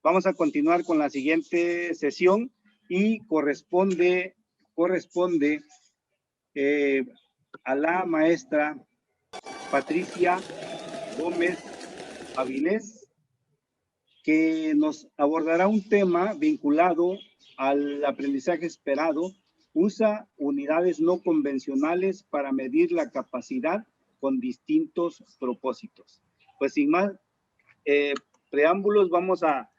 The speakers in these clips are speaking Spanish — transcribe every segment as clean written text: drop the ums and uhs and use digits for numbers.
Vamos a continuar con la siguiente sesión y corresponde a la maestra Patricia Gómez Avilés, que nos abordará un tema vinculado al aprendizaje esperado. Usa unidades no convencionales para medir la capacidad con distintos propósitos. Pues sin más preámbulos, vamos a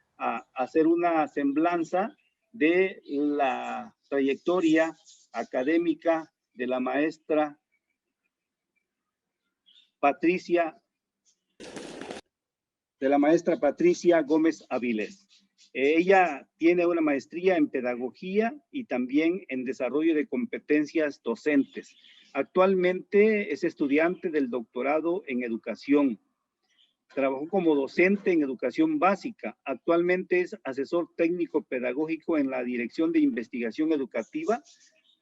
hacer una semblanza de la trayectoria académica de la maestra Patricia Gómez Avilés. Ella tiene una maestría en pedagogía y también en desarrollo de competencias docentes. Actualmente es estudiante del doctorado en educación. Trabajó como docente en educación básica. Actualmente es asesor técnico pedagógico en la Dirección de Investigación Educativa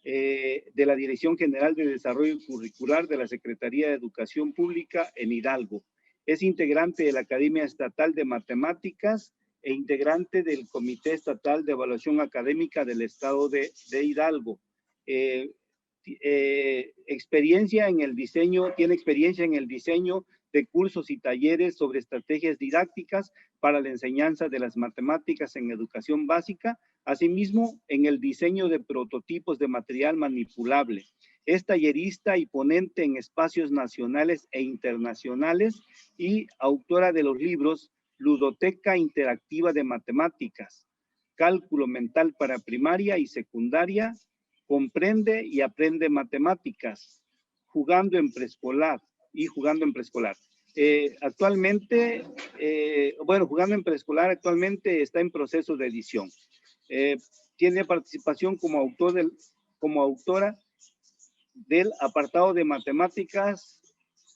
de la Dirección General de Desarrollo Curricular de la Secretaría de Educación Pública en Hidalgo. Es integrante de la Academia Estatal de Matemáticas e integrante del Comité Estatal de Evaluación Académica del Estado de Hidalgo. Tiene experiencia en el diseño de cursos y talleres sobre estrategias didácticas para la enseñanza de las matemáticas en educación básica, asimismo en el diseño de prototipos de material manipulable. Es tallerista y ponente en espacios nacionales e internacionales y autora de los libros Ludoteca Interactiva de Matemáticas, Cálculo Mental para Primaria y Secundaria, Comprende y Aprende Matemáticas, Jugando en Preescolar. Jugando en Preescolar actualmente está en proceso de edición. Tiene participación como autora del apartado de matemáticas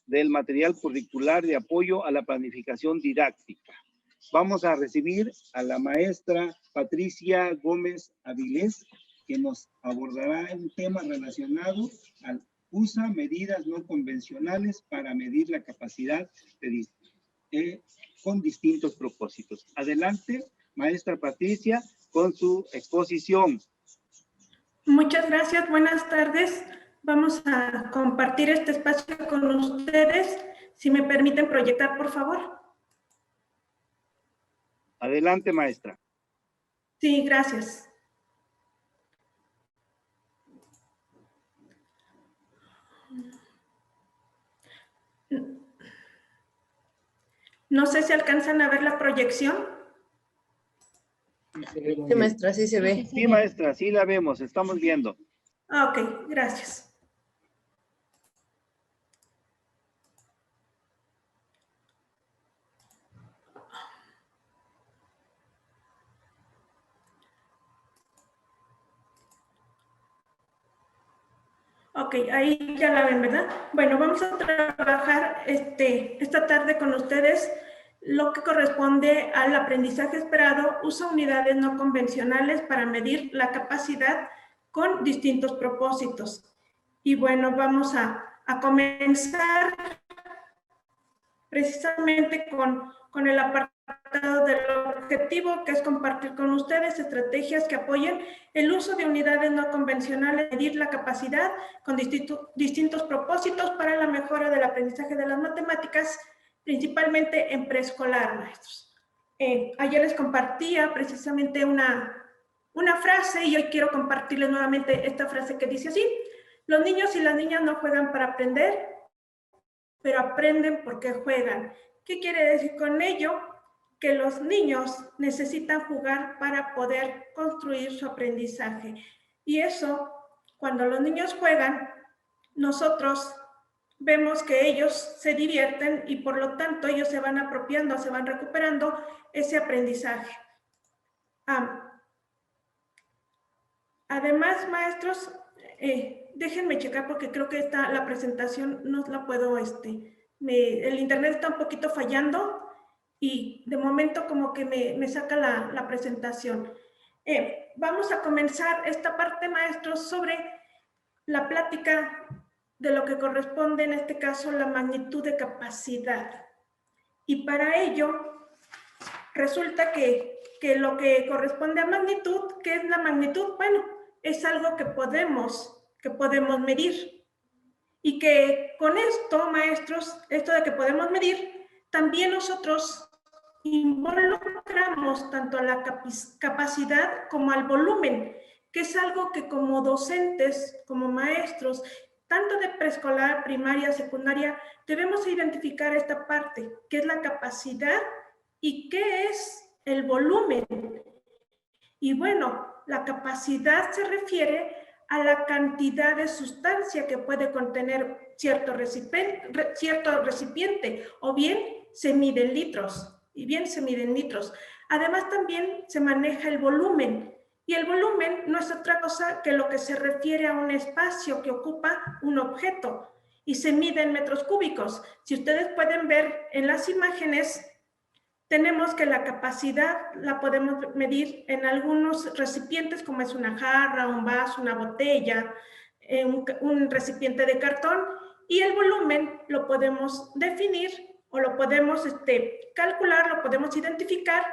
del material curricular de apoyo a la planificación didáctica. Vamos a recibir a la maestra Patricia Gómez Avilés, que nos abordará un tema relacionado al usa medidas no convencionales para medir la capacidad con distintos propósitos. Adelante, maestra Patricia, con su exposición. Muchas gracias, buenas tardes. Vamos a compartir este espacio con ustedes. Si me permiten proyectar, por favor. Adelante, maestra. Sí, gracias. No sé si alcanzan a ver la proyección. Sí, maestra, sí se ve. Sí, maestra, sí la vemos, estamos viendo. Ok, gracias. Ok, ahí ya la ven, ¿verdad? Bueno, vamos a trabajar esta tarde con ustedes lo que corresponde al aprendizaje esperado. Usa unidades no convencionales para medir la capacidad con distintos propósitos. Y bueno, vamos a comenzar precisamente con el apartado del objetivo, que es compartir con ustedes estrategias que apoyen el uso de unidades no convencionales, medir la capacidad con distintos propósitos para la mejora del aprendizaje de las matemáticas, principalmente en preescolar, maestros. Ayer les compartía precisamente una frase y hoy quiero compartirles nuevamente esta frase que dice así: los niños y las niñas no juegan para aprender, pero aprenden porque juegan. ¿Qué quiere decir con ello? Que los niños necesitan jugar para poder construir su aprendizaje. Y eso, cuando los niños juegan, nosotros vemos que ellos se divierten y por lo tanto ellos se van apropiando, se van recuperando ese aprendizaje. Además, maestros, déjenme checar porque creo que la presentación no la puedo, el internet está un poquito fallando y de momento como que me saca la presentación. Vamos a comenzar esta parte, maestros, sobre la plática de lo que corresponde, en este caso, la magnitud de capacidad. Y para ello, resulta que que lo que corresponde a magnitud, ¿qué es la magnitud? Bueno, es algo que podemos medir. Y que con esto, maestros, esto de que podemos medir, también nosotros involucramos tanto a la capacidad como al volumen, que es algo que como docentes, como maestros, tanto de preescolar, primaria, secundaria, debemos identificar esta parte, que es la capacidad y qué es el volumen. Y bueno, la capacidad se refiere a la cantidad de sustancia que puede contener cierto recipiente, o bien se mide en litros, Además también se maneja el volumen, y el volumen no es otra cosa que lo que se refiere a un espacio que ocupa un objeto, y se mide en metros cúbicos. Si ustedes pueden ver en las imágenes, tenemos que la capacidad la podemos medir en algunos recipientes, como es una jarra, un vaso, una botella, un recipiente de cartón, y el volumen lo podemos definir o lo podemos calcular, lo podemos identificar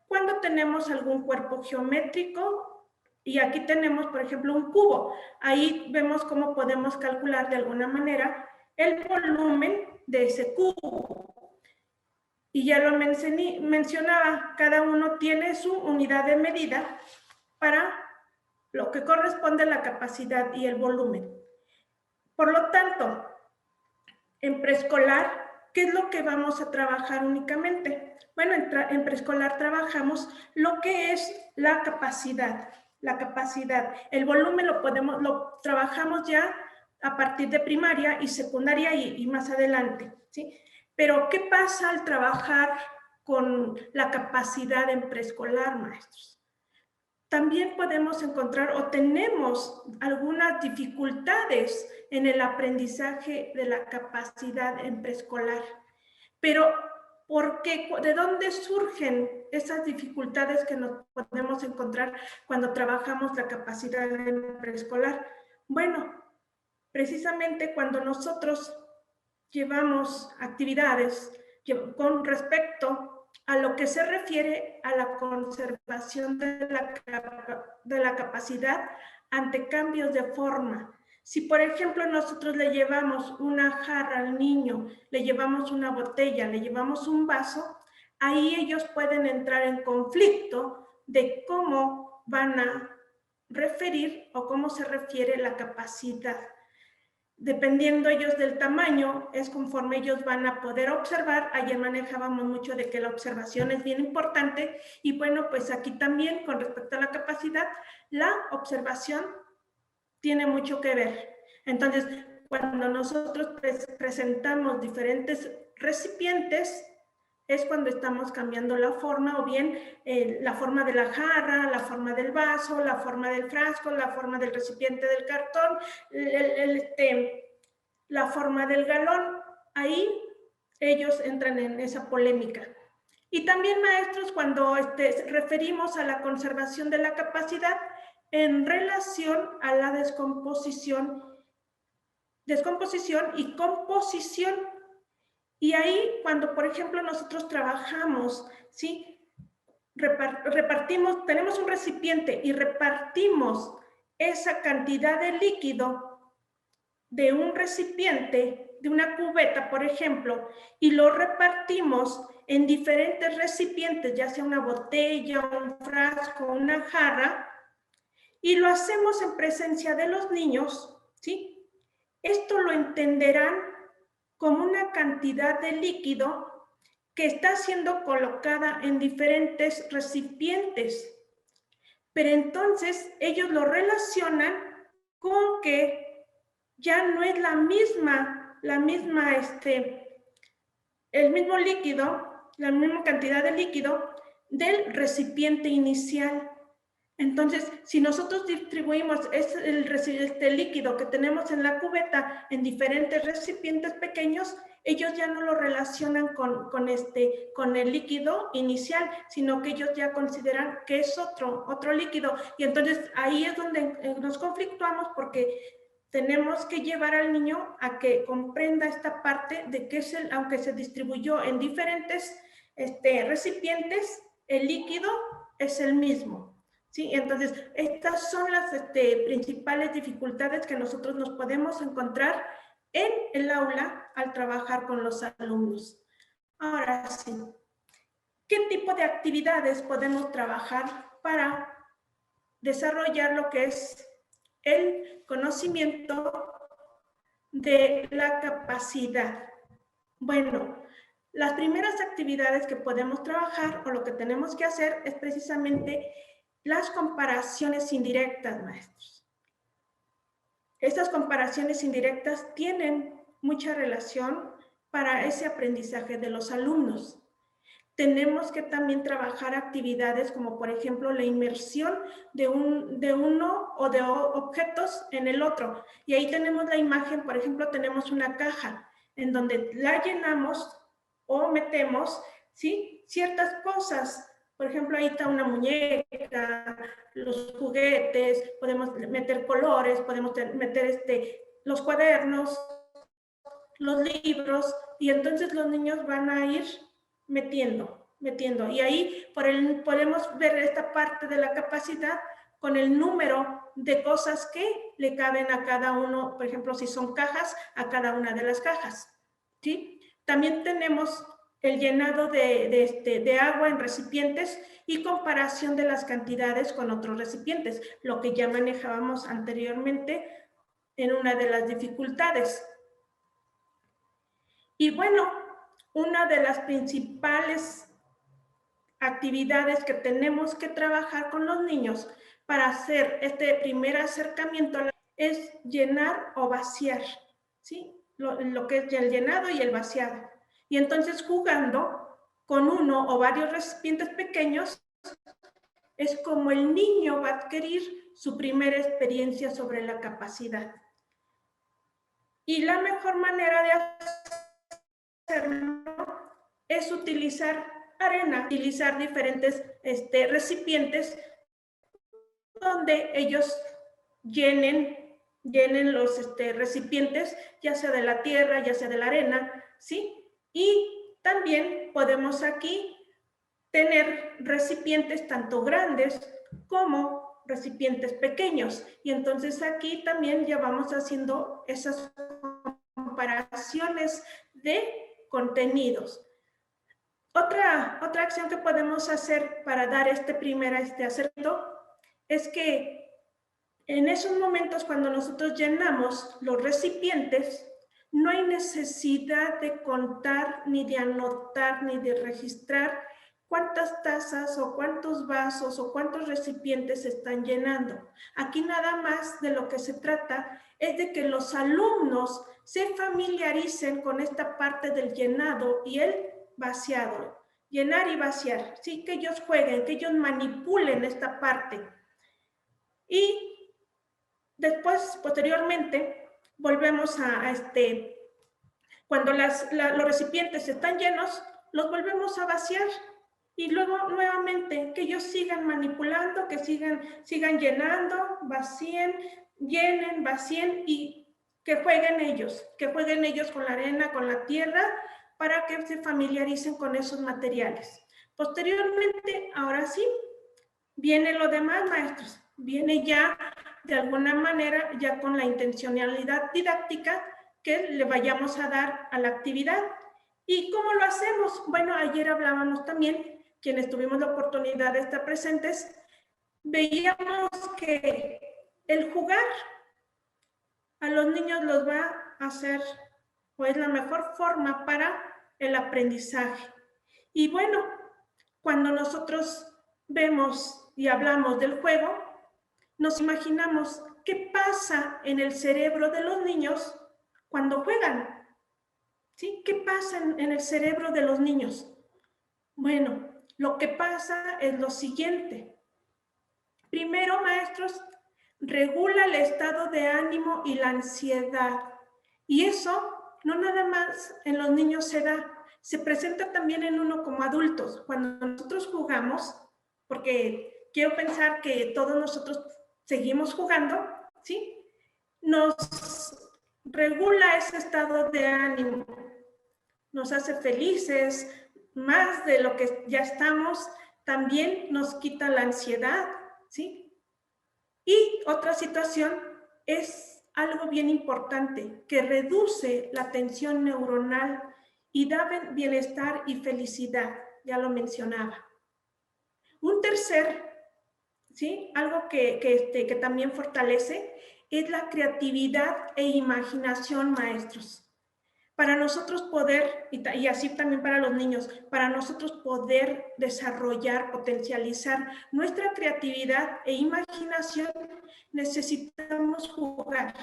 cuando tenemos algún cuerpo geométrico. Y aquí tenemos, por ejemplo, un cubo. Ahí vemos cómo podemos calcular de alguna manera el volumen de ese cubo. Y ya lo mencionaba, cada uno tiene su unidad de medida para lo que corresponde a la capacidad y el volumen. Por lo tanto, en preescolar, ¿qué es lo que vamos a trabajar únicamente? Bueno, en preescolar trabajamos lo que es la capacidad. El volumen lo trabajamos ya a partir de primaria y secundaria y más adelante, ¿sí? Pero, ¿qué pasa al trabajar con la capacidad en preescolar, maestros? También podemos encontrar o tenemos algunas dificultades en el aprendizaje de la capacidad en preescolar. Pero, ¿por qué? ¿De dónde surgen esas dificultades que nos podemos encontrar cuando trabajamos la capacidad en preescolar? Bueno, precisamente cuando nosotros llevamos actividades con respecto a lo que se refiere a la conservación de la capacidad ante cambios de forma. Si, por ejemplo, nosotros le llevamos una jarra al niño, le llevamos una botella, le llevamos un vaso, ahí ellos pueden entrar en conflicto de cómo van a referir o cómo se refiere la capacidad. Dependiendo ellos del tamaño, es conforme ellos van a poder observar. Ayer manejábamos mucho de que la observación es bien importante y bueno, pues aquí también con respecto a la capacidad, la observación tiene mucho que ver. Entonces, cuando nosotros presentamos diferentes recipientes, es cuando estamos cambiando la forma, o bien la forma de la jarra, la forma del vaso, la forma del frasco, la forma del recipiente del cartón, la forma del galón. Ahí ellos entran en esa polémica. Y también, maestros, cuando referimos a la conservación de la capacidad en relación a la descomposición y composición. Y ahí, cuando, por ejemplo, nosotros trabajamos, ¿sí? Tenemos un recipiente y repartimos esa cantidad de líquido de un recipiente, de una cubeta, por ejemplo, y lo repartimos en diferentes recipientes, ya sea una botella, un frasco, una jarra, y lo hacemos en presencia de los niños, ¿sí? Esto lo entenderán como una cantidad de líquido que está siendo colocada en diferentes recipientes. Pero entonces ellos lo relacionan con que ya no es el mismo líquido, la misma cantidad de líquido del recipiente inicial. Entonces, si nosotros distribuimos este líquido que tenemos en la cubeta en diferentes recipientes pequeños, ellos ya no lo relacionan con el líquido inicial, sino que ellos ya consideran que es otro líquido. Y entonces ahí es donde nos conflictuamos, porque tenemos que llevar al niño a que comprenda esta parte de que aunque se distribuyó en diferentes recipientes, el líquido es el mismo, ¿sí? Entonces, estas son las principales dificultades que nosotros nos podemos encontrar en el aula al trabajar con los alumnos. Ahora sí, ¿qué tipo de actividades podemos trabajar para desarrollar lo que es el conocimiento de la capacidad? Bueno, las primeras actividades que podemos trabajar o lo que tenemos que hacer es precisamente las comparaciones indirectas, maestros. Estas comparaciones indirectas tienen mucha relación para ese aprendizaje de los alumnos. Tenemos que también trabajar actividades como, por ejemplo, la inmersión de uno o de objetos en el otro. Y ahí tenemos la imagen, por ejemplo, tenemos una caja en donde la llenamos o metemos, ¿sí?, ciertas cosas. Por ejemplo, ahí está una muñeca, los juguetes, podemos meter colores, podemos meter los cuadernos, los libros, y entonces los niños van a ir metiendo. Y ahí podemos ver esta parte de la capacidad con el número de cosas que le caben a cada uno, por ejemplo, si son cajas, a cada una de las cajas, ¿sí? También tenemos el llenado de agua en recipientes y comparación de las cantidades con otros recipientes, lo que ya manejábamos anteriormente en una de las dificultades. Y bueno, una de las principales actividades que tenemos que trabajar con los niños para hacer este primer acercamiento es llenar o vaciar, ¿sí? Lo que es el llenado y el vaciado. Y entonces jugando con uno o varios recipientes pequeños es como el niño va a adquirir su primera experiencia sobre la capacidad. Y la mejor manera de hacerlo es utilizar arena, utilizar diferentes recipientes donde ellos llenen los recipientes, ya sea de la tierra, ya sea de la arena, ¿sí? Y también podemos aquí tener recipientes tanto grandes como recipientes pequeños. Y entonces aquí también ya vamos haciendo esas comparaciones de contenidos. Otra acción que podemos hacer para dar este primer acerto es que en esos momentos cuando nosotros llenamos los recipientes, no hay necesidad de contar, ni de anotar, ni de registrar cuántas tazas o cuántos vasos o cuántos recipientes se están llenando. Aquí nada más de lo que se trata es de que los alumnos se familiaricen con esta parte del llenado y el vaciado. Llenar y vaciar, ¿sí? Que ellos jueguen, que ellos manipulen esta parte. Y después, posteriormente, volvemos a cuando los recipientes están llenos, los volvemos a vaciar y luego nuevamente que ellos sigan manipulando, que sigan llenando, vacíen, llenen, vacíen y que jueguen ellos con la arena, con la tierra, para que se familiaricen con esos materiales. Posteriormente, ahora sí, viene lo demás, maestros, viene ya de alguna manera ya con la intencionalidad didáctica que le vayamos a dar a la actividad. ¿Y cómo lo hacemos? Bueno, ayer hablábamos también, quienes tuvimos la oportunidad de estar presentes, veíamos que el jugar a los niños los va a hacer, o es la mejor forma para el aprendizaje. Y bueno, cuando nosotros vemos y hablamos del juego, nos imaginamos qué pasa en el cerebro de los niños cuando juegan. ¿Sí? ¿Qué pasa en el cerebro de los niños? Bueno, lo que pasa es lo siguiente. Primero, maestros, regula el estado de ánimo y la ansiedad. Y eso no nada más en los niños se da, se presenta también en uno como adultos. Cuando nosotros jugamos, porque quiero pensar que todos nosotros seguimos jugando, ¿sí? Nos regula ese estado de ánimo, nos hace felices, más de lo que ya estamos, también nos quita la ansiedad, ¿sí? Y otra situación es algo bien importante, que reduce la tensión neuronal y da bienestar y felicidad, ya lo mencionaba. Un tercer, ¿sí? Algo que también fortalece es la creatividad e imaginación, maestros. Para nosotros poder, y así también para los niños, para nosotros poder desarrollar, potencializar nuestra creatividad e imaginación, necesitamos jugar.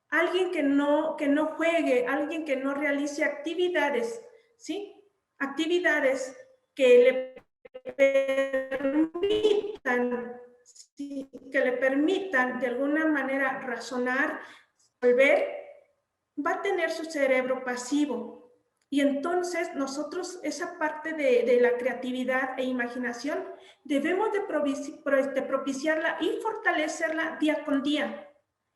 Alguien que no juegue, alguien que no realice actividades, ¿sí? Actividades que le permitan de alguna manera razonar, volver, va a tener su cerebro pasivo. Y entonces nosotros esa parte de la creatividad e imaginación debemos de propiciarla y fortalecerla día con día.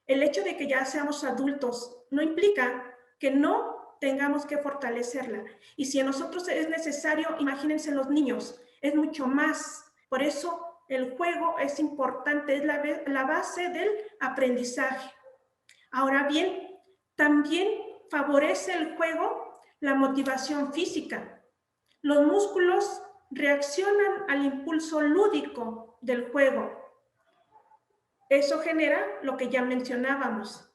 El hecho de que ya seamos adultos no implica que no tengamos que fortalecerla. Y si a nosotros es necesario, imagínense los niños, es mucho más. Por eso el juego es importante, es la base del aprendizaje. Ahora bien, también favorece el juego la motivación física. Los músculos reaccionan al impulso lúdico del juego. Eso genera lo que ya mencionábamos,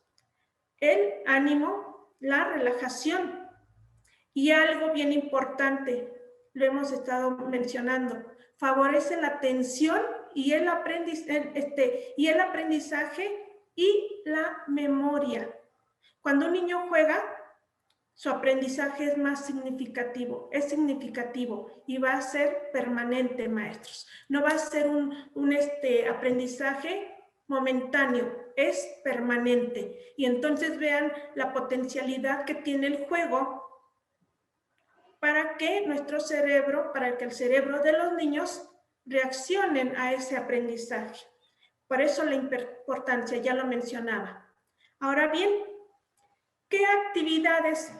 el ánimo, la relajación. Y algo bien importante, lo hemos estado mencionando, favorece la atención y el aprendizaje y la memoria. Cuando un niño juega, su aprendizaje es más significativo, es significativo y va a ser permanente, maestros. No va a ser un aprendizaje momentáneo, es permanente. Y entonces vean la potencialidad que tiene el juego para que nuestro cerebro, para que el cerebro de los niños reaccionen a ese aprendizaje. Por eso la importancia, ya lo mencionaba. Ahora bien, ¿qué actividades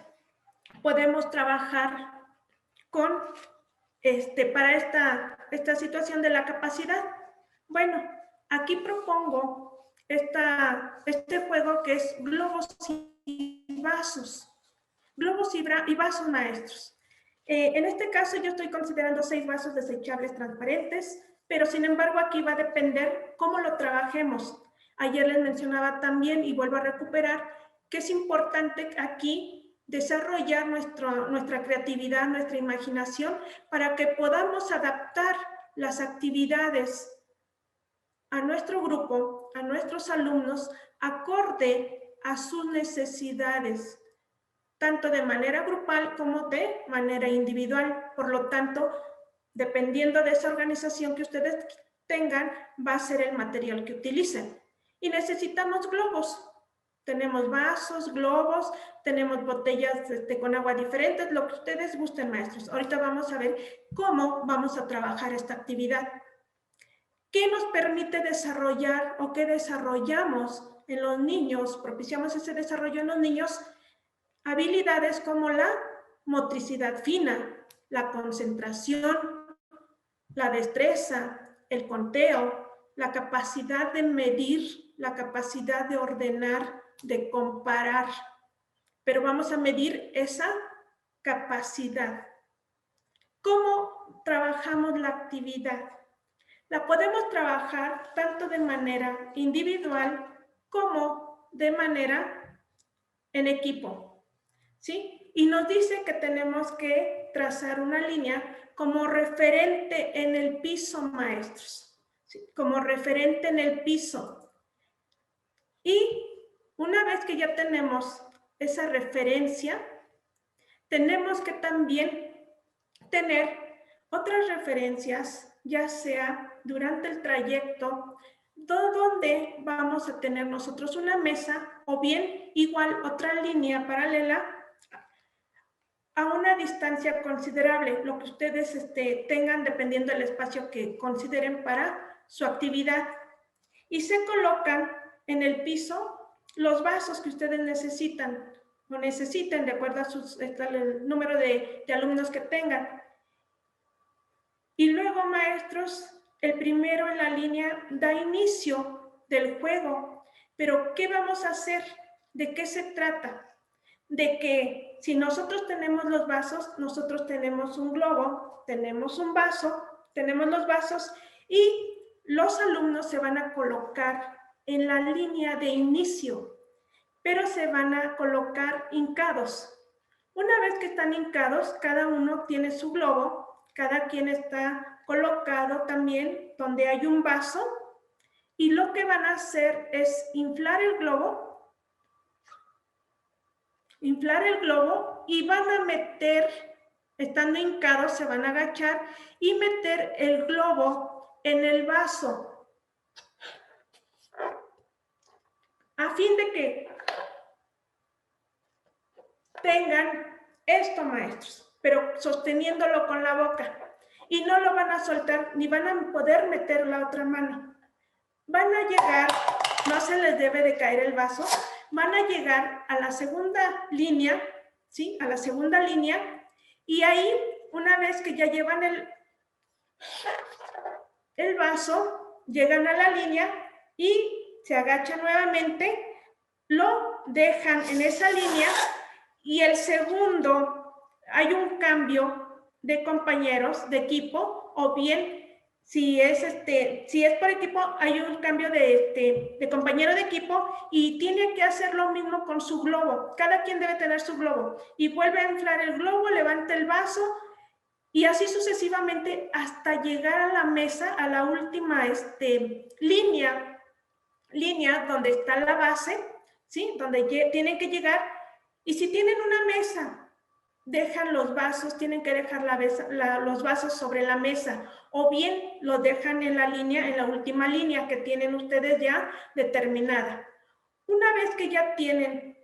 podemos trabajar con para esta situación de la capacidad? Bueno, aquí propongo este juego que es globos y vasos. Globos y vasos, maestros. En este caso yo estoy considerando 6 vasos desechables transparentes, pero sin embargo aquí va a depender cómo lo trabajemos. Ayer les mencionaba también, y vuelvo a recuperar, que es importante aquí desarrollar nuestra creatividad, nuestra imaginación, para que podamos adaptar las actividades a nuestro grupo, a nuestros alumnos, acorde a sus necesidades, tanto de manera grupal como de manera individual. Por lo tanto, dependiendo de esa organización que ustedes tengan, va a ser el material que utilicen. Y necesitamos globos. Tenemos vasos, globos, tenemos botellas con agua diferentes, lo que ustedes gusten, maestros. Ahorita vamos a ver cómo vamos a trabajar esta actividad. ¿Qué nos permite desarrollar o qué desarrollamos en los niños? Propiciamos ese desarrollo en los niños. Habilidades como la motricidad fina, la concentración, la destreza, el conteo, la capacidad de medir, la capacidad de ordenar, de comparar. Pero vamos a medir esa capacidad. ¿Cómo trabajamos la actividad? La podemos trabajar tanto de manera individual como de manera en equipo, ¿sí? Y nos dice que tenemos que trazar una línea como referente en el piso, maestros, ¿sí? Como referente en el piso. Y una vez que ya tenemos esa referencia, tenemos que también tener otras referencias, ya sea durante el trayecto, donde vamos a tener nosotros una mesa o bien igual otra línea paralela a una distancia considerable, lo que ustedes tengan dependiendo del espacio que consideren para su actividad. Y se colocan en el piso los vasos que ustedes necesitan o necesiten de acuerdo a el número de alumnos que tengan. Y luego, maestros, el primero en la línea da inicio del juego. Pero, ¿qué vamos a hacer? ¿De qué se trata? De que si nosotros tenemos los vasos, nosotros tenemos un globo, tenemos un vaso, tenemos los vasos y los alumnos se van a colocar en la línea de inicio, pero se van a colocar hincados. Una vez que están hincados, cada uno tiene su globo, cada quien está colocado también donde hay un vaso y lo que van a hacer es inflar el globo y van a meter, estando hincados, se van a agachar y meter el globo en el vaso. A fin de que tengan esto, maestros, pero sosteniéndolo con la boca. Y no lo van a soltar, ni van a poder meter la otra mano. Van a llegar, no se les debe de caer el vaso, van a llegar a la segunda línea, ¿sí? A la segunda línea, y ahí, una vez que ya llevan el vaso, llegan a la línea y se agachan nuevamente, lo dejan en esa línea y el segundo, hay un cambio de compañeros de equipo, o bien si es por equipo, hay un cambio de compañero de equipo y tiene que hacer lo mismo con su globo. Cada quien debe tener su globo y vuelve a inflar el globo, levanta el vaso y así sucesivamente hasta llegar a la mesa, a la última línea donde está la base, ¿sí? Donde tienen que llegar. Y si tienen una mesa, dejan los vasos, tienen que dejar los vasos sobre la mesa, o bien los dejan en la línea, en la última línea que tienen ustedes ya determinada. Una vez que ya tienen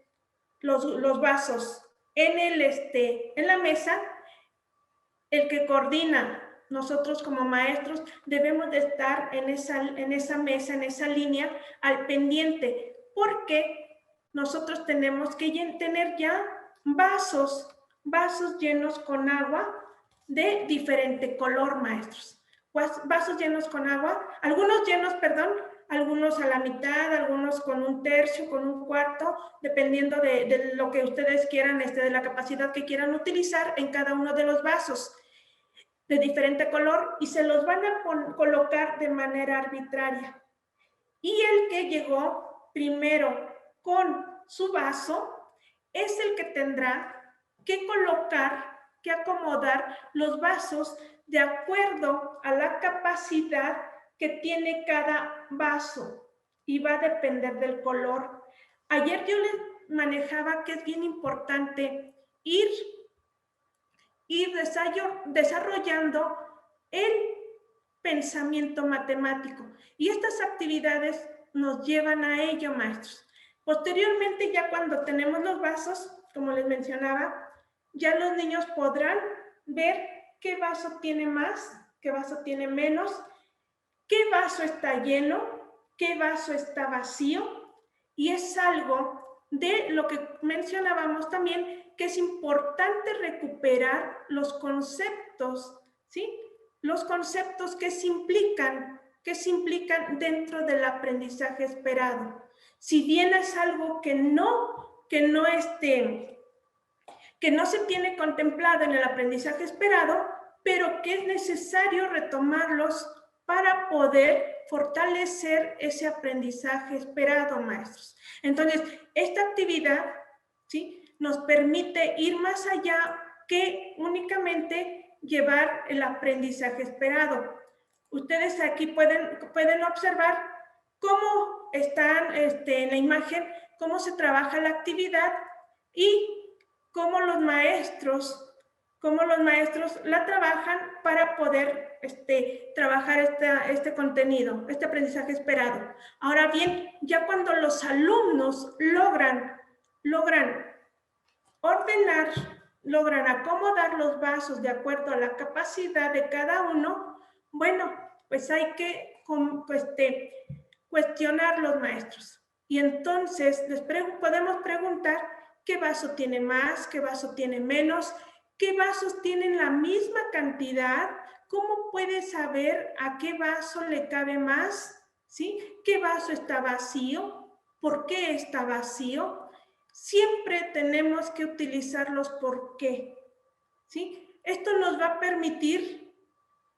los vasos en la mesa, el que coordina, nosotros como maestros debemos de estar en esa mesa, en esa línea, al pendiente, porque nosotros tenemos que tener ya vasos llenos con agua de diferente color, maestros. Vasos llenos con agua, algunos a la mitad, algunos con un tercio, con un cuarto, dependiendo de lo que ustedes quieran, de la capacidad que quieran utilizar en cada uno de los vasos de diferente color, y se los van a colocar de manera arbitraria. Y el que llegó primero con su vaso es el que tendrá que colocar, que acomodar los vasos de acuerdo a la capacidad que tiene cada vaso, y va a depender del color. Ayer yo les manejaba que es bien importante ir desarrollando el pensamiento matemático. Y estas actividades nos llevan a ello, maestros. Posteriormente, ya cuando tenemos los vasos, como les mencionaba, ya los niños podrán ver qué vaso tiene más, qué vaso tiene menos, qué vaso está lleno, qué vaso está vacío. Y es algo de lo que mencionábamos también, que es importante recuperar los conceptos, ¿sí? Los conceptos que se implican dentro del aprendizaje esperado. Si bien es algo que no se tiene contemplado en el aprendizaje esperado, pero que es necesario retomarlos para poder fortalecer ese aprendizaje esperado, maestros. Entonces, esta actividad, ¿sí?, nos permite ir más allá que únicamente llevar el aprendizaje esperado. Ustedes aquí pueden observar cómo están en la imagen, cómo se trabaja la actividad y cómo los maestros la trabajan para poder trabajar este contenido, este aprendizaje esperado. Ahora bien, ya cuando los alumnos logran ordenar, logran acomodar los vasos de acuerdo a la capacidad de cada uno, bueno, pues hay que cuestionar los maestros. Y entonces podemos preguntar qué vaso tiene más, qué vaso tiene menos, qué vasos tienen la misma cantidad ¿cómo puede saber a qué vaso le cabe más? ¿Sí? ¿Qué vaso está vacío? ¿Por qué está vacío? Siempre tenemos que utilizar los por qué. ¿Sí? Esto nos va a permitir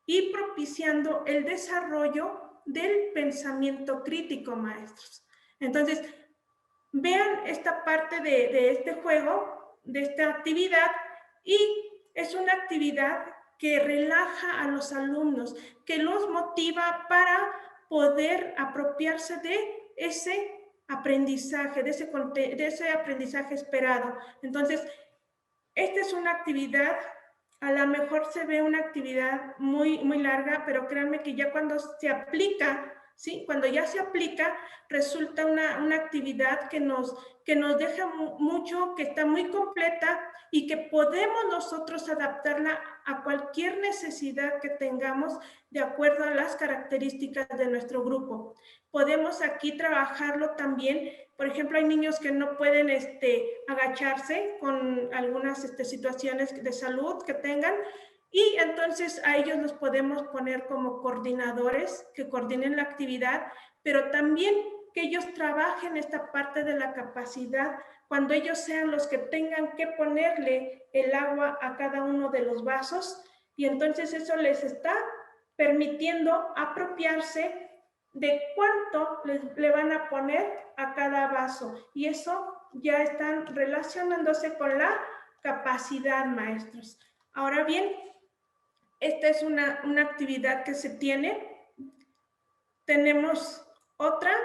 ir propiciando el desarrollo del pensamiento crítico, maestros. Entonces, vean esta parte de este juego, de esta actividad, y es una actividad que relaja a los alumnos, que los motiva para poder apropiarse de ese aprendizaje, de ese aprendizaje esperado. Entonces, esta es una actividad, a lo mejor se ve una actividad muy larga, pero créanme que ya cuando se aplica, ¿sí? Cuando ya se aplica, resulta una actividad que nos deja mucho, que está muy completa y que podemos nosotros adaptarla a cualquier necesidad que tengamos de acuerdo a las características de nuestro grupo. Podemos aquí trabajarlo también. Por ejemplo, hay niños que no pueden agacharse con algunas situaciones de salud que tengan, y entonces a ellos los podemos poner como coordinadores que coordinen la actividad, pero también que ellos trabajen esta parte de la capacidad cuando ellos sean los que tengan que ponerle el agua a cada uno de los vasos, y entonces eso les está permitiendo apropiarse de cuánto le van a poner a cada vaso, y eso ya están relacionándose con la capacidad, maestros. Ahora bien, esta es una actividad que se tiene. Tenemos otra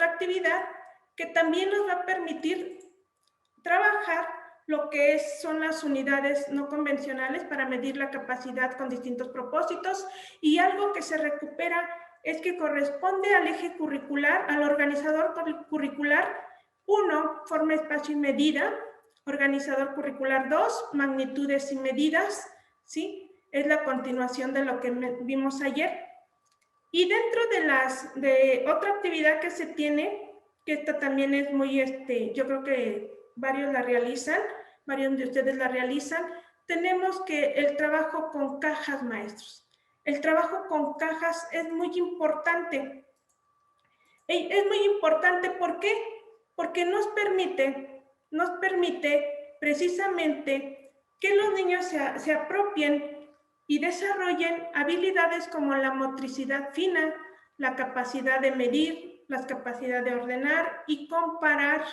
actividad que también nos va a permitir trabajar lo que son las unidades no convencionales para medir la capacidad con distintos propósitos, y algo que se recupera es que corresponde al eje curricular, al organizador curricular 1, forma, espacio y medida; organizador curricular 2, magnitudes y medidas, ¿sí? Es la continuación de lo que vimos ayer. Y dentro de otra actividad que se tiene, que esta también es muy, yo creo que varios de ustedes la realizan, tenemos que el trabajo con cajas, maestros. El trabajo con cajas es muy importante. Es muy importante, ¿por qué? Porque nos permite precisamente que los niños se apropien y desarrollen habilidades como la motricidad fina, la capacidad de medir, la capacidad de ordenar y comparar.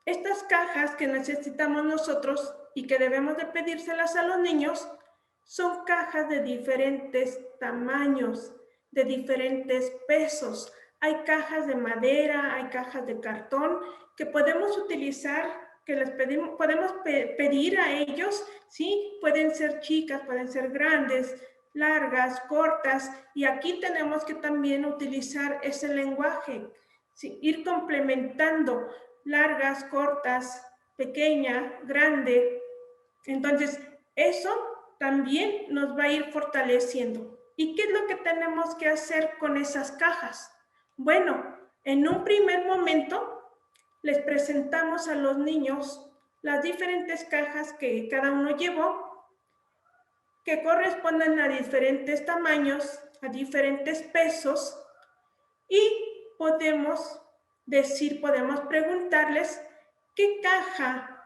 Estas cajas que necesitamos nosotros y que debemos de pedírselas a los niños son cajas de diferentes tamaños, de diferentes pesos. Hay cajas de madera, hay cajas de cartón que podemos utilizar, que les podemos pedir a ellos, ¿sí? Pueden ser chicas, pueden ser grandes, largas, cortas, y aquí tenemos que también utilizar ese lenguaje, ¿sí? Ir complementando largas, cortas, pequeña, grande. Entonces, eso también nos va a ir fortaleciendo. ¿Y qué es lo que tenemos que hacer con esas cajas? Bueno, en un primer momento les presentamos a los niños las diferentes cajas que cada uno llevó, que corresponden a diferentes tamaños, a diferentes pesos, y podemos preguntarles qué caja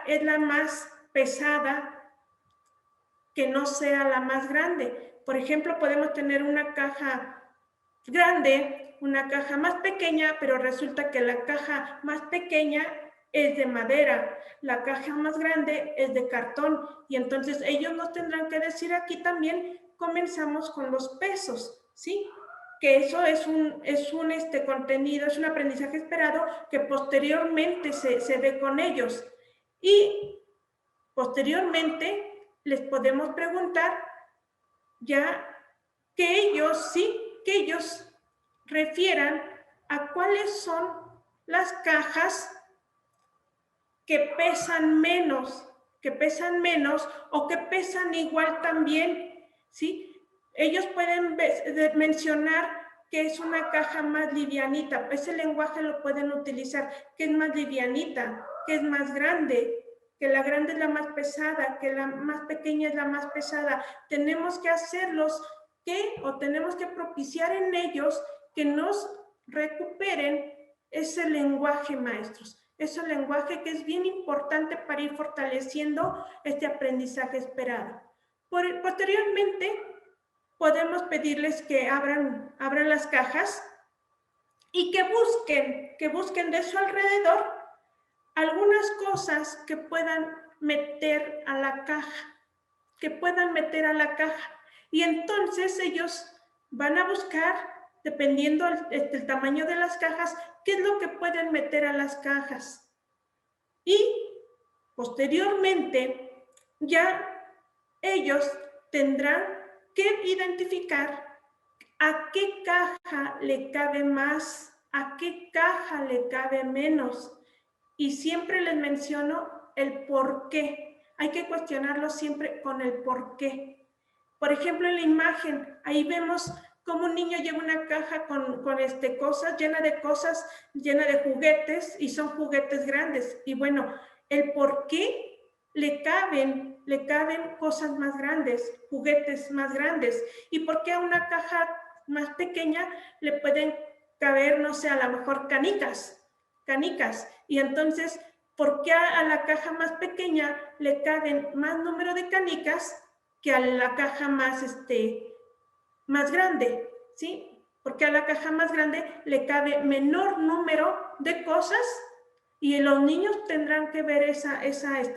es la más pesada, que no sea la más grande. Por ejemplo, podemos tener una caja grande, una caja más pequeña, pero resulta que la caja más pequeña es de madera, la caja más grande es de cartón, y entonces ellos nos tendrán que decir aquí también. Comenzamos con los pesos, ¿sí? Que eso es un contenido, es un aprendizaje esperado que posteriormente se ve con ellos. Y posteriormente les podemos preguntar ya que ellos refieran a cuáles son las cajas que pesan menos o que pesan igual también, ¿sí? Ellos pueden mencionar que es una caja más livianita. Ese lenguaje lo pueden utilizar, que es más livianita, que es más grande, que la grande es la más pesada, que la más pequeña es la más pesada. Tenemos que hacerlos tenemos que propiciar en ellos que nos recuperen ese lenguaje, maestros. Ese lenguaje que es bien importante para ir fortaleciendo este aprendizaje esperado. Posteriormente, podemos pedirles que abran las cajas y que busquen de su alrededor algunas cosas que puedan meter a la caja, y entonces ellos van a buscar, dependiendo el tamaño de las cajas, qué es lo que pueden meter a las cajas. Y posteriormente ya ellos tendrán que identificar a qué caja le cabe más, a qué caja le cabe menos. Y siempre les menciono el por qué. Hay que cuestionarlo siempre con el por qué. Por ejemplo, en la imagen, ahí vemos cómo un niño lleva una caja con cosas, llena de juguetes, y son juguetes grandes. Y bueno, el por qué le caben cosas más grandes, juguetes más grandes. Y por qué a una caja más pequeña le pueden caber, no sé, a lo mejor canicas. Y entonces, ¿por qué a la caja más pequeña le caben más número de canicas que a la caja más grande? ¿Sí? Porque a la caja más grande le cabe menor número de cosas, y los niños tendrán que ver esa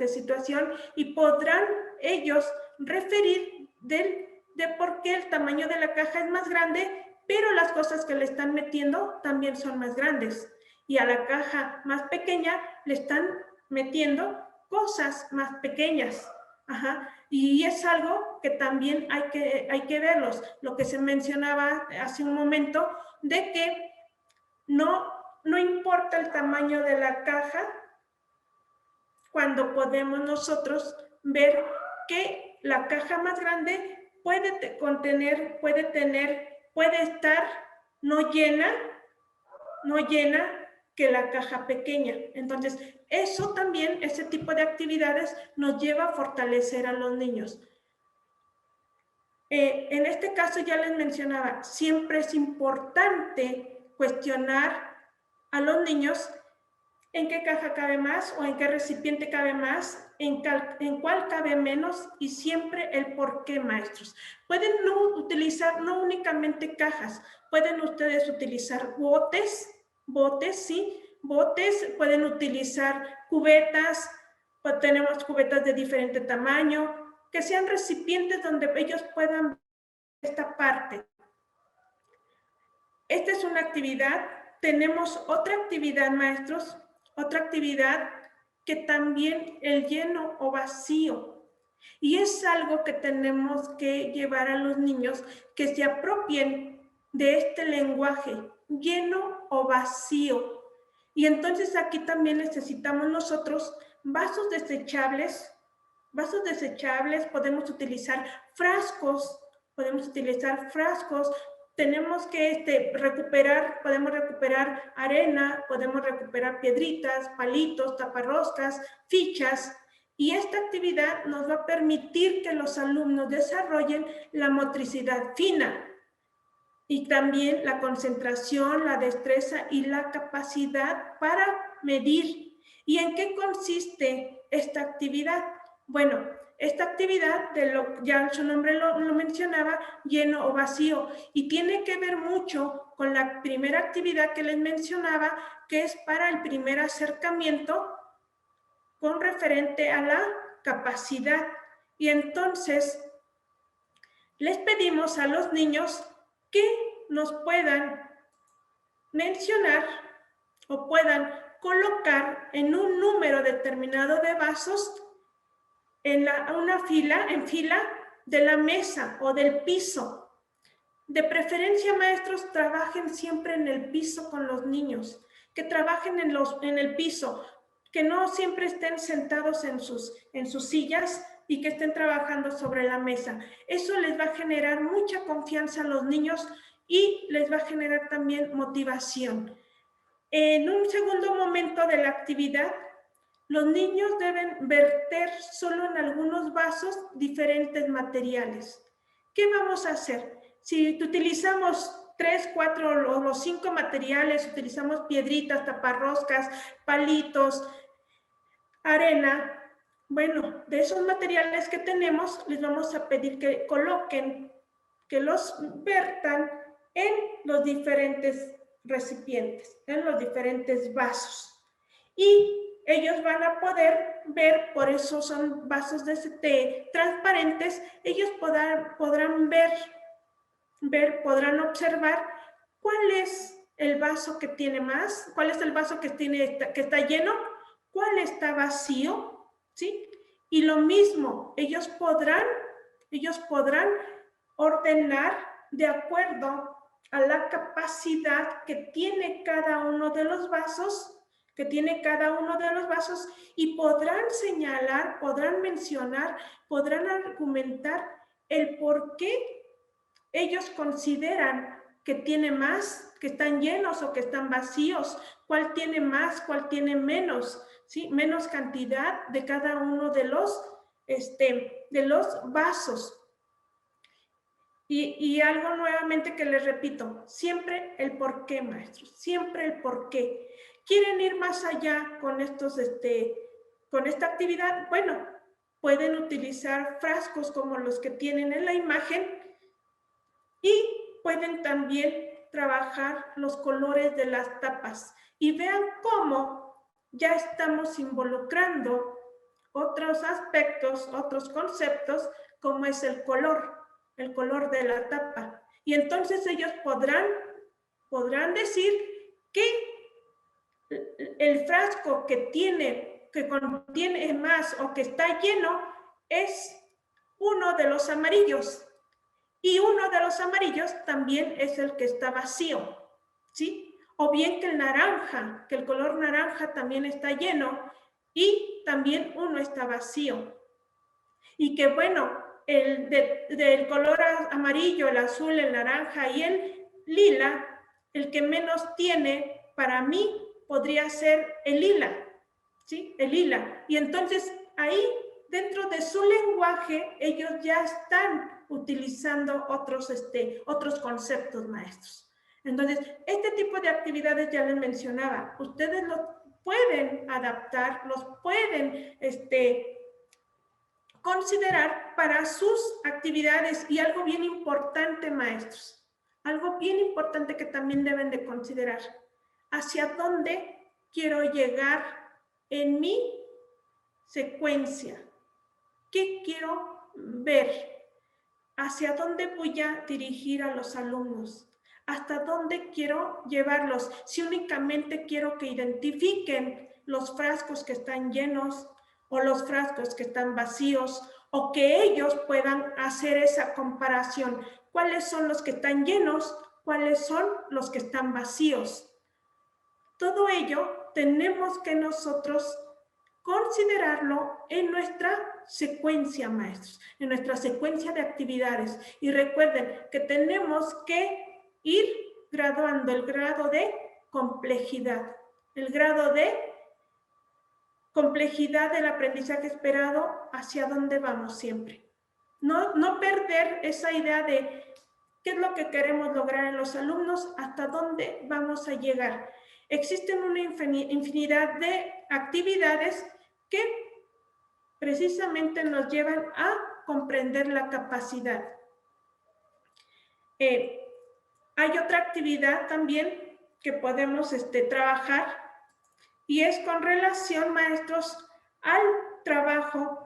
situación y podrán ellos referir de por qué el tamaño de la caja es más grande, pero las cosas que le están metiendo también son más grandes. Y a la caja más pequeña le están metiendo cosas más pequeñas. Ajá. Y es algo que también hay que verlos. Lo que se mencionaba hace un momento, de que no importa el tamaño de la caja, cuando podemos nosotros ver que la caja más grande puede estar no llena que la caja pequeña. Entonces, eso también, ese tipo de actividades nos lleva a fortalecer a los niños. En este caso ya les mencionaba, siempre es importante cuestionar a los niños en qué caja cabe más o en qué recipiente cabe más, en cuál cabe menos, y siempre el por qué, maestros. Pueden utilizar no únicamente cajas, pueden ustedes utilizar botes, ¿sí? Botes, pueden utilizar cubetas, tenemos cubetas de diferente tamaño, que sean recipientes donde ellos puedan ver esta parte. Esta es una actividad. Tenemos otra actividad, maestros, otra actividad que también el lleno o vacío. Y es algo que tenemos que llevar a los niños que se apropien de este lenguaje, lleno o vacío. Y entonces aquí también necesitamos nosotros vasos desechables, podemos utilizar frascos, tenemos que podemos recuperar arena, podemos recuperar piedritas, palitos, taparroscas, fichas, y esta actividad nos va a permitir que los alumnos desarrollen la motricidad fina y también la concentración, la destreza y la capacidad para medir. ¿Y en qué consiste esta actividad? Bueno, esta actividad, ya su nombre lo mencionaba, lleno o vacío, y tiene que ver mucho con la primera actividad que les mencionaba, que es para el primer acercamiento con referente a la capacidad. Y entonces, les pedimos a los niños que nos puedan mencionar o puedan colocar en un número determinado de vasos en fila de la mesa o del piso. De preferencia, maestros, trabajen siempre en el piso con los niños, que trabajen en el piso, que no siempre estén sentados en sus sillas y que estén trabajando sobre la mesa. Eso les va a generar mucha confianza a los niños y les va a generar también motivación. En un segundo momento de la actividad, Los niños deben verter solo en algunos vasos diferentes materiales. ¿Qué vamos a hacer? Si utilizamos 3, 4 o los 5 materiales, utilizamos piedritas, taparroscas, palitos, arena, bueno, de esos materiales que tenemos, les vamos a pedir que coloquen, que los vertan en los diferentes recipientes, en los diferentes vasos. Y ellos van a poder ver, por eso son vasos de transparentes, ellos podrán ver, podrán observar cuál es el vaso que tiene más, cuál es el vaso que está lleno, cuál está vacío, ¿sí? Y lo mismo, ellos podrán ordenar de acuerdo a la capacidad que tiene cada uno de los vasos, y podrán señalar, podrán mencionar, podrán argumentar el por qué ellos consideran que tiene más, que están llenos o que están vacíos, cuál tiene más, cuál tiene menos, ¿sí? Menos cantidad de cada uno de los vasos. Y algo nuevamente que les repito, siempre el por qué, maestros, siempre el por qué. ¿Quieren ir más allá con con esta actividad? Bueno, pueden utilizar frascos como los que tienen en la imagen y pueden también trabajar los colores de las tapas. Y vean cómo ya estamos involucrando otros aspectos, otros conceptos, como es el color de la tapa. Y entonces ellos podrán decir que el frasco que contiene más o que está lleno es uno de los amarillos. Y uno de los amarillos también es el que está vacío, ¿sí? O bien que el color naranja también está lleno y también uno está vacío. Y que bueno, del color amarillo, el azul, el naranja y el lila, el que menos tiene para mí podría ser el lila, ¿sí? El lila. Y entonces ahí, dentro de su lenguaje, ellos ya están utilizando otros conceptos, maestros. Entonces, este tipo de actividades ya les mencionaba, ustedes los pueden adaptar, los pueden considerar para sus actividades. Y algo bien importante, maestros, algo bien importante que también deben de considerar, hacia dónde quiero llegar en mi secuencia, qué quiero ver, hacia dónde voy a dirigir a los alumnos, hasta dónde quiero llevarlos, si únicamente quiero que identifiquen los frascos que están llenos o los frascos que están vacíos, o que ellos puedan hacer esa comparación, cuáles son los que están llenos, cuáles son los que están vacíos. Todo ello tenemos que nosotros considerarlo en nuestra secuencia, maestros, en nuestra secuencia de actividades. Y recuerden que tenemos que ir graduando el grado de complejidad, del aprendizaje esperado, hacia dónde vamos siempre. No perder esa idea de qué es lo que queremos lograr en los alumnos, hasta dónde vamos a llegar. Existen una infinidad de actividades que precisamente nos llevan a comprender la capacidad. Hay otra actividad también que podemos trabajar, y es con relación, maestros, al trabajo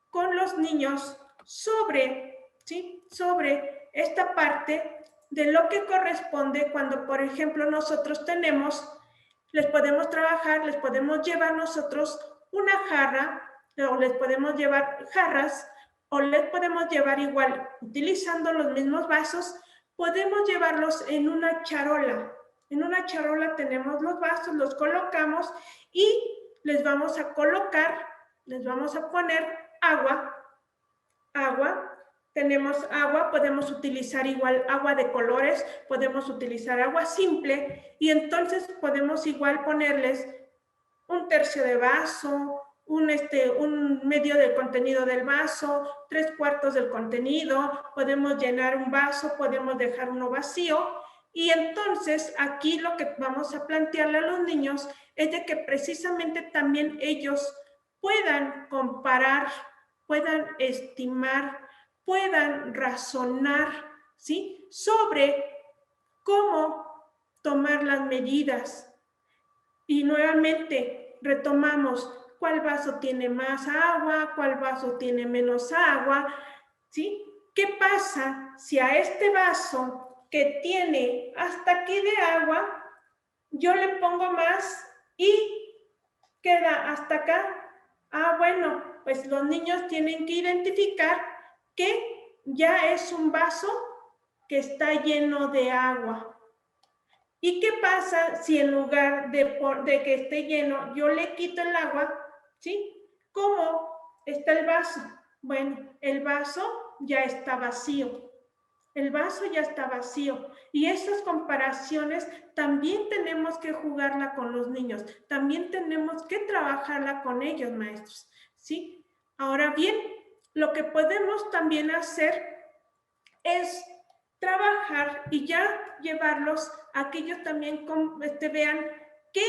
con los niños sobre esta parte de lo que corresponde cuando, por ejemplo, nosotros les podemos trabajar, les podemos llevar nosotros una jarra, o les podemos llevar jarras, o les podemos llevar igual, utilizando los mismos vasos, podemos llevarlos en una charola. En una charola tenemos los vasos, los colocamos y les vamos a poner agua. Tenemos agua, podemos utilizar igual agua de colores, podemos utilizar agua simple, y entonces podemos igual ponerles un tercio de vaso, un medio del contenido del vaso, 3/4 del contenido, podemos llenar un vaso, podemos dejar uno vacío. Y entonces aquí lo que vamos a plantearle a los niños es de que precisamente también ellos puedan comparar, puedan estimar, puedan razonar, ¿sí?, sobre cómo tomar las medidas. Y nuevamente retomamos cuál vaso tiene más agua, cuál vaso tiene menos agua, ¿sí? ¿Qué pasa si a este vaso que tiene hasta aquí de agua, yo le pongo más y queda hasta acá? Ah, bueno, pues los niños tienen que identificar que ya es un vaso que está lleno de agua. ¿Y qué pasa si en lugar de que esté lleno, yo le quito el agua? ¿Sí? ¿Cómo está el vaso? Bueno, el vaso ya está vacío. El vaso ya está vacío. Y esas comparaciones también tenemos que jugarla con los niños. También tenemos que trabajarla con ellos, maestros. ¿Sí? Ahora bien, lo que podemos también hacer es trabajar y ya llevarlos a que ellos también vean que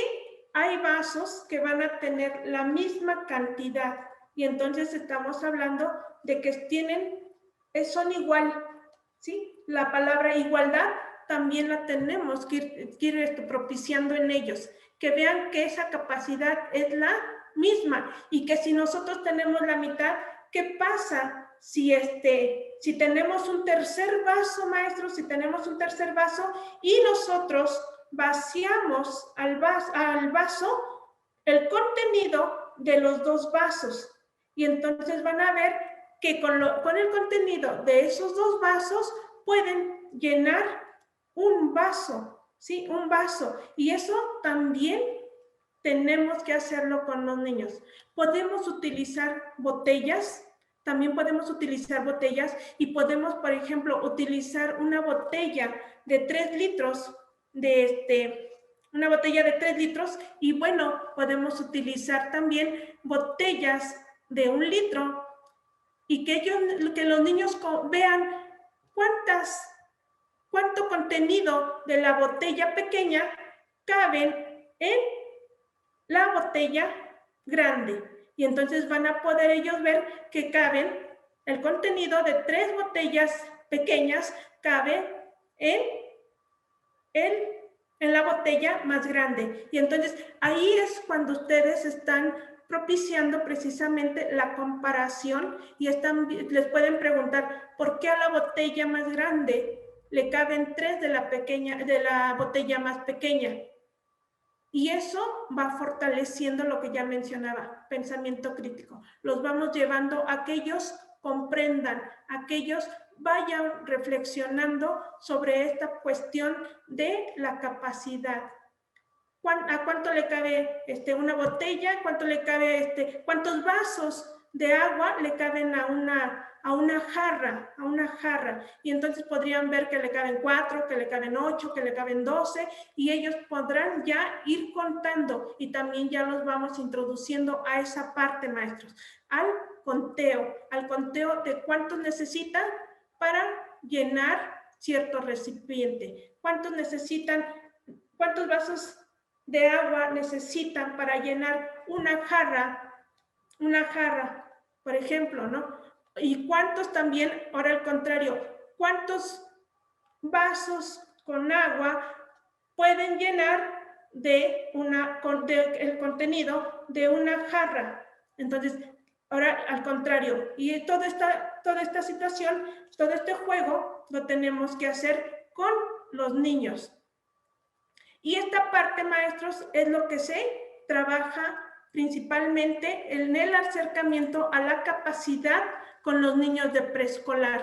hay vasos que van a tener la misma cantidad y entonces estamos hablando de que son igual, ¿sí? La palabra igualdad también la tenemos que ir propiciando en ellos, que vean que esa capacidad es la misma y que si nosotros tenemos la mitad, ¿qué pasa si tenemos un tercer vaso, maestros? Si tenemos un tercer vaso y nosotros vaciamos al vaso el contenido de los dos vasos. Y entonces van a ver que con el contenido de esos dos vasos pueden llenar un vaso, ¿sí? Un vaso. Y eso también tenemos que hacerlo con los niños. Podemos utilizar botellas. También podemos utilizar botellas y podemos, por ejemplo, utilizar una botella de 3 litros, una botella de 3 litros y bueno, podemos utilizar también botellas de 1 litro y que los niños vean cuánto contenido de la botella pequeña caben en la botella grande. Y entonces van a poder ellos ver que caben, el contenido de 3 botellas pequeñas cabe en la botella más grande. Y entonces ahí es cuando ustedes están propiciando precisamente la comparación y les pueden preguntar, ¿por qué a la botella más grande le caben 3 de la botella más pequeña? Y eso va fortaleciendo lo que ya mencionaba, pensamiento crítico. Los vamos llevando a que ellos comprendan, a que ellos vayan reflexionando sobre esta cuestión de la capacidad. ¿A cuánto le cabe una botella? ¿Cuánto le cabe cuántos vasos de agua le caben a una jarra? Y entonces podrían ver que le caben 4, que le caben 8, que le caben 12 y ellos podrán ya ir contando y también ya los vamos introduciendo a esa parte, maestros, al conteo de cuántos necesitan para llenar cierto recipiente, cuántos vasos de agua necesitan para llenar una jarra, por ejemplo, ¿no? Y cuántos también, ahora al contrario, cuántos vasos con agua pueden llenar el contenido de una jarra. Entonces, ahora al contrario, y toda esta situación, todo este juego lo tenemos que hacer con los niños. Y esta parte, maestros, es lo que se trabaja principalmente en el acercamiento a la capacidad con los niños de preescolar.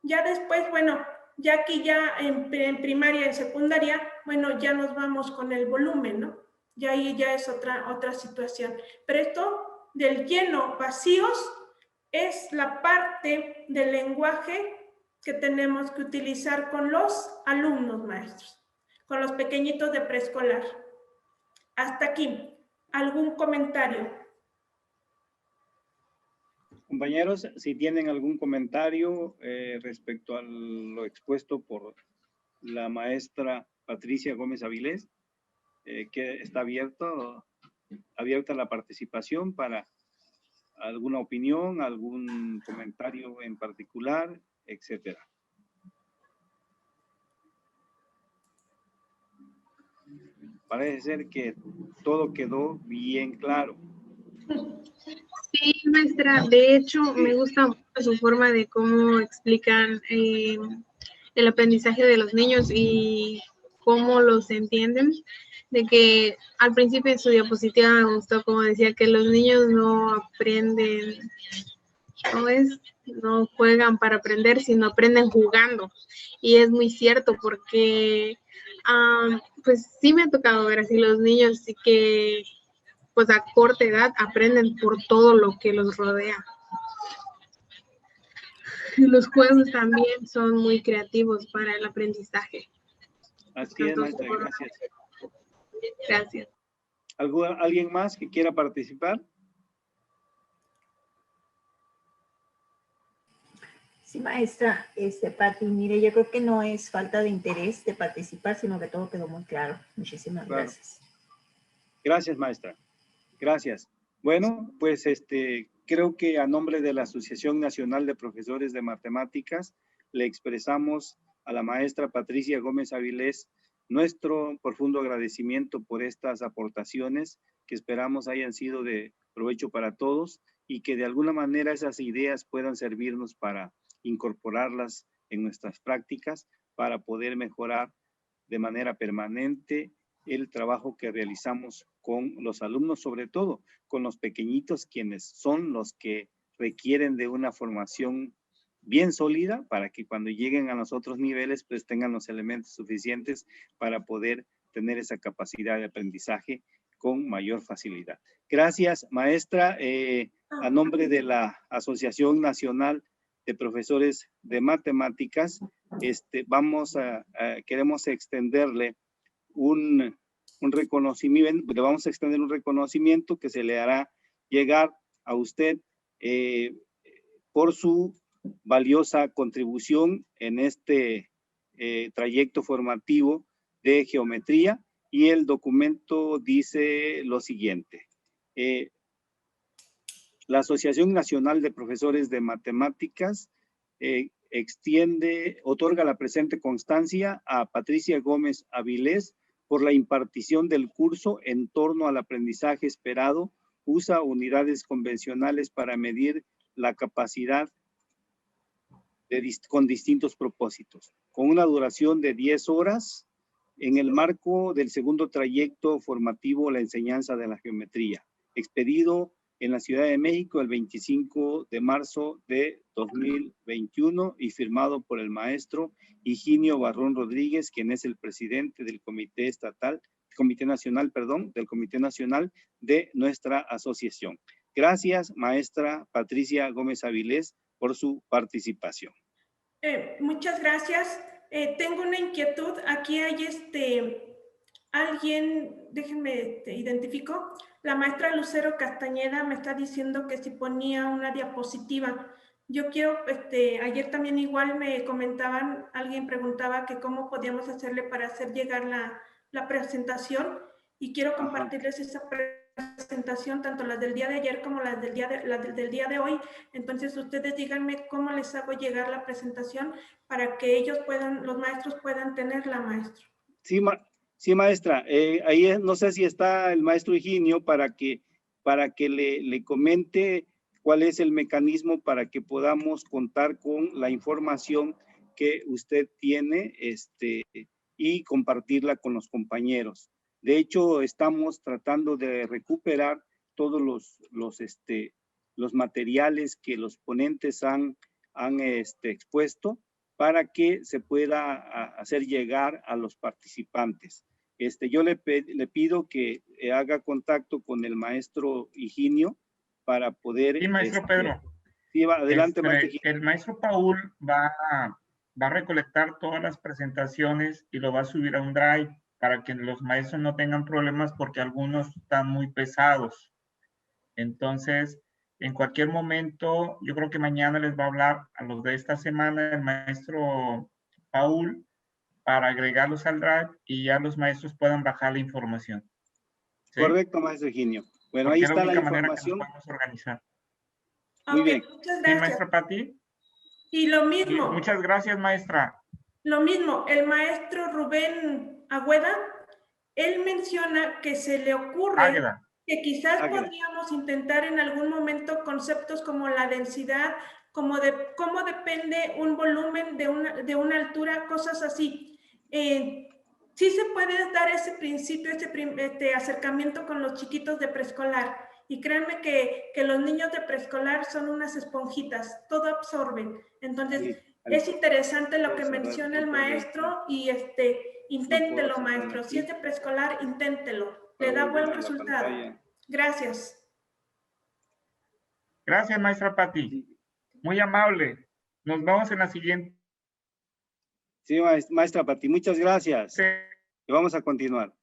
Ya después, bueno, ya aquí ya en primaria, en secundaria, bueno, ya nos vamos con el volumen, ¿no? Ya ahí ya es otra situación. Pero esto del lleno, vacíos, es la parte del lenguaje que tenemos que utilizar con los alumnos, maestros, con los pequeñitos de preescolar. Hasta aquí, ¿algún comentario? Compañeros, si tienen algún comentario respecto a lo expuesto por la maestra Patricia Gómez Avilés, que está abierta la participación para alguna opinión, algún comentario en particular, etcétera. Parece ser que todo quedó bien claro. Sí, maestra, de hecho me gusta mucho su forma de cómo explican el aprendizaje de los niños y cómo los entienden, de que al principio en su diapositiva me gustó como decía que los niños no aprenden, no juegan para aprender, sino aprenden jugando, y es muy cierto porque pues sí me ha tocado ver así los niños y que pues a corta edad aprenden por todo lo que los rodea. Y los juegos también son muy creativos para el aprendizaje. Así es, maestra, gracias. Gracias. ¿Alguien más que quiera participar? Sí, maestra, Pati, mire, yo creo que no es falta de interés de participar, sino que todo quedó muy claro. Muchísimas gracias. Gracias, maestra. Gracias. Bueno, pues creo que a nombre de la Asociación Nacional de Profesores de Matemáticas le expresamos a la maestra Patricia Gómez Avilés nuestro profundo agradecimiento por estas aportaciones que esperamos hayan sido de provecho para todos y que de alguna manera esas ideas puedan servirnos para incorporarlas en nuestras prácticas para poder mejorar de manera permanente el trabajo que realizamos con los alumnos, sobre todo con los pequeñitos, quienes son los que requieren de una formación bien sólida para que cuando lleguen a los otros niveles pues tengan los elementos suficientes para poder tener esa capacidad de aprendizaje con mayor facilidad. Gracias, maestra. A nombre de la Asociación Nacional de Profesores de Matemáticas, queremos extenderle un reconocimiento, le vamos a extender un reconocimiento que se le hará llegar a usted por su valiosa contribución en este trayecto formativo de geometría, y el documento dice lo siguiente. La Asociación Nacional de Profesores de Matemáticas otorga la presente constancia a Patricia Gómez Avilés por la impartición del curso en torno al aprendizaje esperado. Usa unidades convencionales para medir la capacidad con distintos propósitos, con una duración de 10 horas en el marco del segundo trayecto formativo La Enseñanza de la Geometría, expedido en la Ciudad de México el 25 de marzo de 2021 y firmado por el maestro Higinio Barrón Rodríguez, quien es el presidente del Comité Nacional de nuestra asociación. Gracias, maestra Patricia Gómez Avilés, por su participación. Muchas gracias. Tengo una inquietud. Aquí hay alguien, déjenme identifico. La maestra Lucero Castañeda me está diciendo que si ponía una diapositiva. Yo quiero, ayer también igual me comentaban, alguien preguntaba que cómo podíamos hacerle para hacer llegar la presentación, y quiero compartirles esa presentación, tanto las del día de ayer como las del día de hoy. Entonces ustedes díganme cómo les hago llegar la presentación para que ellos los maestros puedan tenerla, maestro. Sí, maestra. Ahí no sé si está el maestro Higinio para que le comente cuál es el mecanismo para que podamos contar con la información que usted tiene y compartirla con los compañeros. De hecho, estamos tratando de recuperar todos los materiales que los ponentes han expuesto para que se pueda hacer llegar a los participantes. Yo le pido que haga contacto con el maestro Higinio para poder... Sí, maestro Pedro. Sí, adelante, maestro Higinio. El maestro Paul va a recolectar todas las presentaciones y lo va a subir a un Drive para que los maestros no tengan problemas porque algunos están muy pesados. Entonces, En cualquier momento, yo creo que mañana les va a hablar a los de esta semana el maestro Paul para agregarlos al Drive y ya los maestros puedan bajar la información. ¿Sí? Correcto, maestro Higinio. Bueno, Porque ahí es está la única manera que nos información. podemos organizar. Muy Ok, bien. muchas ¿Sí, gracias. maestra Pati? Y lo Sí, mismo. muchas gracias, maestra. Lo mismo, el maestro Rubén Agüeda, él menciona que se le ocurre Águeda. que quizás Águeda. podríamos intentar en algún momento conceptos como la densidad, como de cómo depende un volumen de una altura, cosas así. Sí se puede dar ese principio, este acercamiento con los chiquitos de preescolar. Y créanme que los niños de preescolar son unas esponjitas, todo absorben. Entonces, Sí, es interesante lo que desarrollo menciona el punto de maestro y inténtelo, maestro. Si es de preescolar, inténtelo. Le da buen resultado. Gracias. Gracias, maestra Pati. Sí, Muy amable. Nos vemos en la siguiente. sí, maestra Pati, muchas gracias. Y vamos a continuar.